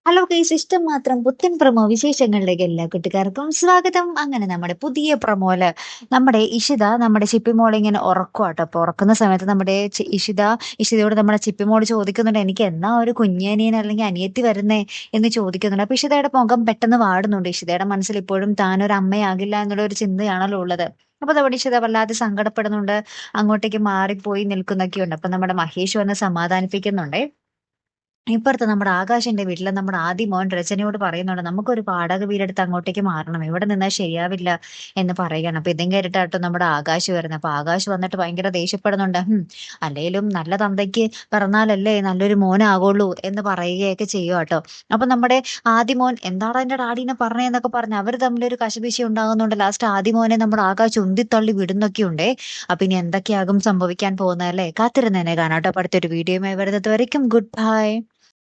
Hello guys, ഇഷ്ടം മാത്രം പുത്തൻ പ്രൊമോ വിശേഷങ്ങളിലേക്ക് എല്ലാ കുട്ടിക്കാർക്കും സ്വാഗതം. അങ്ങനെ നമ്മുടെ പുതിയ പ്രൊമോയില് നമ്മുടെ നമ്മുടെ ചിപ്പിമോൾ ഇങ്ങനെ ഉറക്കുവാട്ടോ. അപ്പൊ ഉറക്കുന്ന സമയത്ത് നമ്മുടെ ഇഷിതയോട് നമ്മുടെ ചിപ്പിമോൾ ചോദിക്കുന്നുണ്ട്, എനിക്ക് എന്നാ ഒരു കുഞ്ഞനിയൻ അല്ലെങ്കിൽ അനിയത്തി വരുന്നേ എന്ന് ചോദിക്കുന്നുണ്ട്. അപ്പൊ ഇഷിതയുടെ മുഖം പെട്ടെന്ന് വാടുന്നുണ്ട്. ഇഷിതയുടെ മനസ്സിൽ ഇപ്പോഴും താൻ ഒരു അമ്മയാകില്ല എന്നുള്ള ഒരു ചിന്തയാണല്ലോ ഉള്ളത്. അപ്പൊ നമ്മുടെ ഇഷിത വല്ലാതെ സങ്കടപ്പെടുന്നുണ്ട്, അങ്ങോട്ടേക്ക് മാറിപ്പോയി നിൽക്കുന്നൊക്കെയുണ്ട്. അപ്പൊ നമ്മുടെ മഹേഷ് വന്ന് സമാധാനിപ്പിക്കുന്നുണ്ടേ. ഇപ്പുറത്ത് നമ്മുടെ ആകാശിന്റെ വീട്ടില് നമ്മുടെ ആദി മോൻ രചനയോട് പറയുന്നുണ്ട്, നമുക്കൊരു വാടക വീടെടുത്ത് അങ്ങോട്ടേക്ക് മാറണം, ഇവിടെ നിന്നാൽ ശരിയാവില്ല എന്ന് പറയുകയാണ്. അപ്പൊ ഇതും കേട്ടിട്ടാട്ടോ നമ്മുടെ ആകാശ് വരുന്നത്. അപ്പൊ ആകാശ് വന്നിട്ട് ഭയങ്കര ദേഷ്യപ്പെടുന്നുണ്ട്. അല്ലേലും നല്ല തന്തയ്ക്ക് പിറന്നാലല്ലേ നല്ലൊരു മോനാകുള്ളൂ എന്ന് പറയുകയൊക്കെ ചെയ്യുക കേട്ടോ. അപ്പൊ നമ്മുടെ ആദിമോൻ എന്താണ് എന്റെ ഡാഡീനെ പറഞ്ഞതെന്നൊക്കെ പറഞ്ഞ് അവർ തമ്മിലൊരു കശപിശ ഉണ്ടാകുന്നുണ്ട്. ലാസ്റ്റ് ആദിമോനെ നമ്മുടെ ആകാശ് ഉന്തിത്തള്ളി വിടുന്നൊക്കെ ഉണ്ടേ. അപ്പൊ ഇനി എന്തൊക്കെയാകും സംഭവിക്കാൻ പോകുന്നതല്ലേ? കാത്തിരുന്നേനെ കാണാട്ടോ. അടുത്തൊരു വീഡിയോയുമായി വരുന്നത് വരയ്ക്കും ഗുഡ് ബൈ.